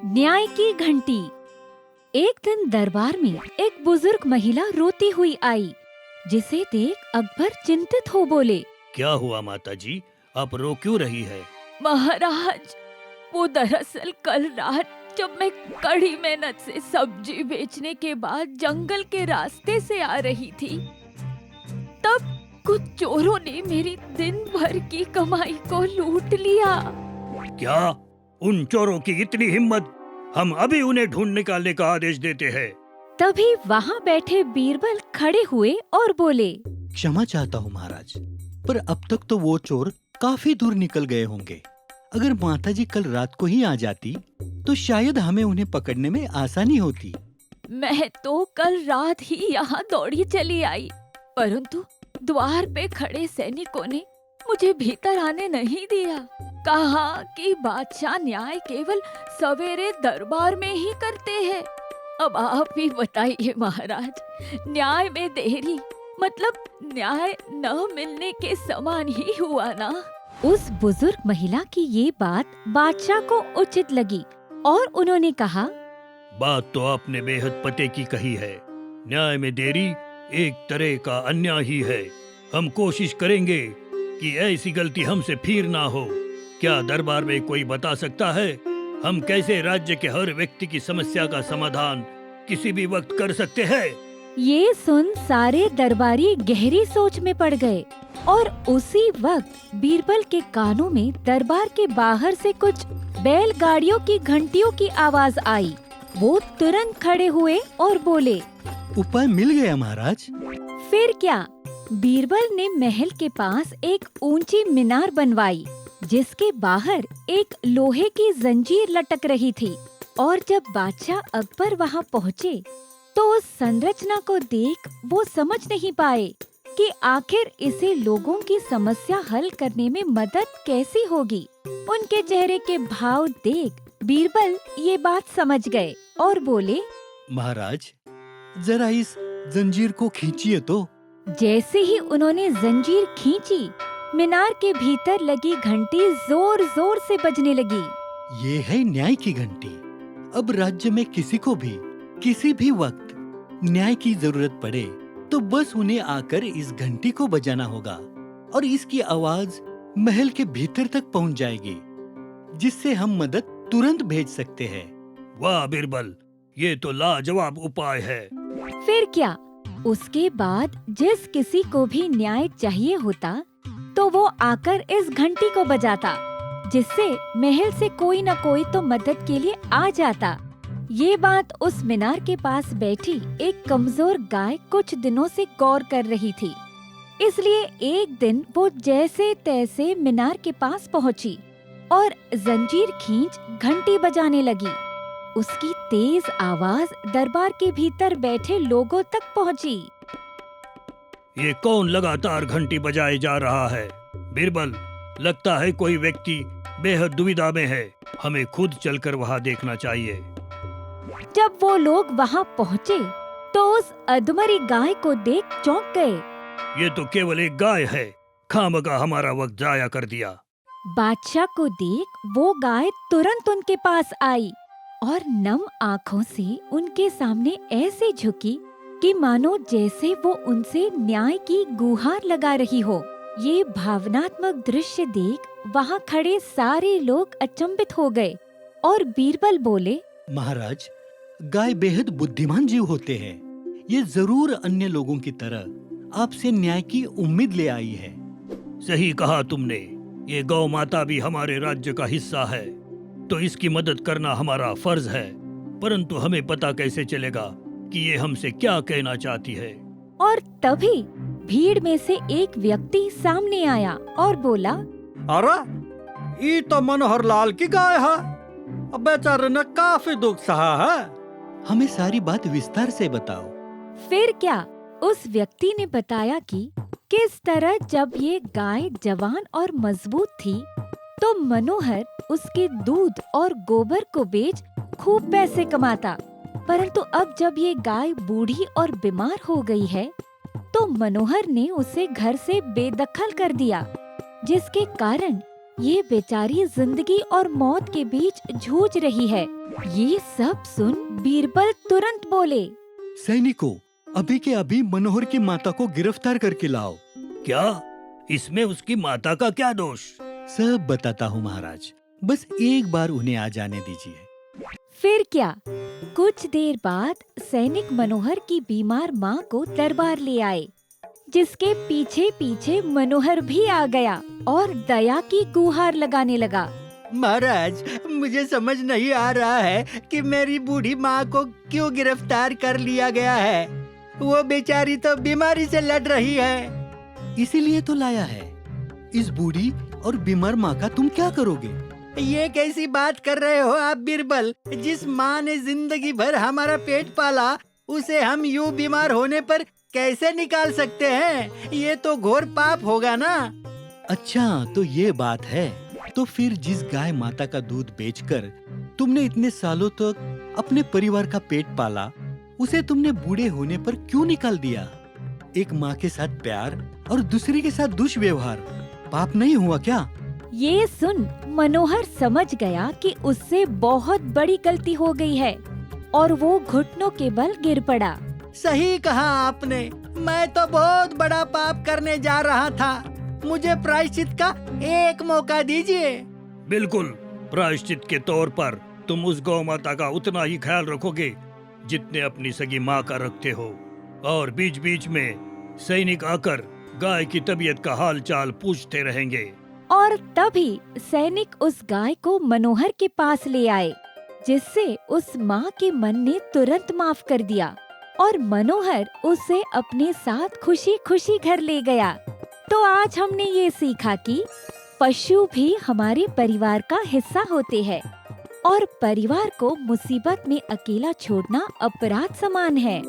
न्याय की घंटी। एक दिन दरबार में एक बुजुर्ग महिला रोती हुई आई, जिसे देख अकबर चिंतित हो बोले, क्या हुआ माता जी, आप रो क्यों रही है? महाराज, वो दरअसल कल रात जब मैं कड़ी मेहनत से सब्जी बेचने के बाद जंगल के रास्ते से आ रही थी, तब कुछ चोरों ने मेरी दिन भर की कमाई को लूट लिया। क्या? उन चोरों की इतनी हिम्मत! हम अभी उन्हें ढूंढ निकालने का आदेश देते हैं। तभी वहाँ बैठे बीरबल खड़े हुए और बोले, क्षमा चाहता हूँ महाराज, पर अब तक तो वो चोर काफी दूर निकल गए होंगे। अगर माताजी कल रात को ही आ जाती तो शायद हमें उन्हें पकड़ने में आसानी होती। मैं तो कल रात ही यहाँ दौड़ी चली आई, परंतु द्वार पे खड़े सैनिकों ने मुझे भीतर आने नहीं दिया। कहा कि बादशाह न्याय केवल सवेरे दरबार में ही करते हैं। अब आप ही बताइए महाराज, न्याय में देरी मतलब न्याय न मिलने के समान ही हुआ ना। उस बुजुर्ग महिला की ये बात बादशाह को उचित लगी और उन्होंने कहा, बात तो आपने बेहद पते की कही है। न्याय में देरी एक तरह का अन्याय ही है। हम कोशिश करेंगे कि ऐसी गलती हमसे फिर ना हो। क्या दरबार में कोई बता सकता है हम कैसे राज्य के हर व्यक्ति की समस्या का समाधान किसी भी वक्त कर सकते हैं? ये सुन सारे दरबारी गहरी सोच में पड़ गए और उसी वक्त बीरबल के कानों में दरबार के बाहर से कुछ बैलगाड़ियों की घंटियों की आवाज आई। वो तुरंत खड़े हुए और बोले, उपाय मिल गया महाराज। फिर क्या? बीरबल ने महल के पास एक ऊंची मीनार बनवाई, जिसके बाहर एक लोहे की जंजीर लटक रही थी। और जब बादशाह अकबर वहाँ पहुँचे तो उस संरचना को देख वो समझ नहीं पाए कि आखिर इसे लोगों की समस्या हल करने में मदद कैसी होगी। उनके चेहरे के भाव देख बीरबल ये बात समझ गए और बोले, महाराज, जरा इस जंजीर को खींचिए तो। जैसे ही उन्होंने जंजीर खींची, मीनार के भीतर लगी घंटी जोर जोर से बजने लगी। ये है न्याय की घंटी। अब राज्य में किसी को भी किसी भी वक्त न्याय की जरूरत पड़े तो बस उन्हें आकर इस घंटी को बजाना होगा और इसकी आवाज महल के भीतर तक पहुंच जाएगी, जिससे हम मदद तुरंत भेज सकते हैं। वाह बीरबल, ये तो लाजवाब उपाय है। फिर क्या? उसके बाद जिस किसी को भी न्याय चाहिए होता तो वो आकर इस घंटी को बजाता, जिससे महल से कोई न कोई तो मदद के लिए आ जाता। ये बात उस मीनार के पास बैठी एक कमजोर गाय कुछ दिनों से गौर कर रही थी। इसलिए एक दिन वो जैसे तैसे मीनार के पास पहुंची और जंजीर खींच घंटी बजाने लगी। उसकी तेज आवाज दरबार के भीतर बैठे लोगों तक पहुंची। ये कौन लगातार घंटी बजाए जा रहा है? बीरबल, लगता है कोई व्यक्ति बेहद दुविधा में है। हमें खुद चलकर वहाँ देखना चाहिए। जब वो लोग वहाँ पहुँचे तो उस अधमरी गाय को देख चौंक गए। ये तो केवल एक गाय है, खामखा हमारा वक्त जाया कर दिया। बादशाह को देख वो गाय तुरंत उनके पास आई और नम आँखों से उनके सामने ऐसे झुकी कि मानो जैसे वो उनसे न्याय की गुहार लगा रही हो। ये भावनात्मक दृश्य देख वहाँ खड़े सारे लोग अचंभित हो गए और बीरबल बोले, महाराज, गाय बेहद बुद्धिमान जीव होते हैं। ये जरूर अन्य लोगों की तरह आपसे न्याय की उम्मीद ले आई है। सही कहा तुमने। ये गौ माता भी हमारे राज्य का हिस्सा है, तो इसकी मदद करना हमारा फर्ज है। परंतु हमें पता कैसे चलेगा कि ये हमसे क्या कहना चाहती है? और तभी भीड़ में से एक व्यक्ति सामने आया और बोला, अरे, ये तो मनोहर लाल की गाय है। अब बेचारे ने काफी दुख सहा है। हमें सारी बात विस्तार से बताओ। फिर क्या? उस व्यक्ति ने बताया कि किस तरह जब ये गाय जवान और मजबूत थी तो मनोहर उसके दूध और गोबर को बेच खूब पैसे कमाता, परंतु अब जब ये गाय बूढ़ी और बीमार हो गई है तो मनोहर ने उसे घर से बेदखल कर दिया, जिसके कारण ये बेचारी जिंदगी और मौत के बीच जूझ रही है। ये सब सुन बीरबल तुरंत बोले, सैनिकों, अभी के अभी मनोहर की माता को गिरफ्तार करके लाओ। क्या इसमें उसकी माता का क्या दोष? सब बताता हूँ महाराज, बस एक बार उन्हें आ जाने दीजिए। फिर क्या, कुछ देर बाद सैनिक मनोहर की बीमार माँ को दरबार ले आए, जिसके पीछे पीछे मनोहर भी आ गया और दया की गुहार लगाने लगा। महाराज, मुझे समझ नहीं आ रहा है कि मेरी बूढ़ी माँ को क्यों गिरफ्तार कर लिया गया है। वो बेचारी तो बीमारी से लड़ रही है। इसीलिए तो लाया है। इस बूढ़ी और बीमार माँ का तुम क्या करोगे? ये कैसी बात कर रहे हो आप बीरबल? जिस माँ ने जिंदगी भर हमारा पेट पाला, उसे हम यूं बीमार होने पर कैसे निकाल सकते हैं? ये तो घोर पाप होगा ना। अच्छा, तो ये बात है। तो फिर जिस गाय माता का दूध बेचकर तुमने इतने सालों तक अपने परिवार का पेट पाला, उसे तुमने बूढ़े होने पर क्यों निकाल दिया? एक माँ के साथ प्यार और दूसरी के साथ दुष्व्यवहार पाप नहीं हुआ क्या? ये सुन मनोहर समझ गया कि उससे बहुत बड़ी गलती हो गई है और वो घुटनों के बल गिर पड़ा। सही कहा आपने, मैं तो बहुत बड़ा पाप करने जा रहा था। मुझे प्रायश्चित का एक मौका दीजिए। बिल्कुल, प्रायश्चित के तौर पर तुम उस गौ माता का उतना ही ख्याल रखोगे जितने अपनी सगी माँ का रखते हो, और बीच बीच में सैनिक आकर गाय की तबीयत का हाल चाल पूछते रहेंगे। और तभी सैनिक उस गाय को मनोहर के पास ले आए, जिससे उस माँ के मन ने तुरंत माफ कर दिया और मनोहर उसे अपने साथ खुशी खुशी घर ले गया। तो आज हमने ये सीखा कि पशु भी हमारे परिवार का हिस्सा होते हैं और परिवार को मुसीबत में अकेला छोड़ना अपराध समान है।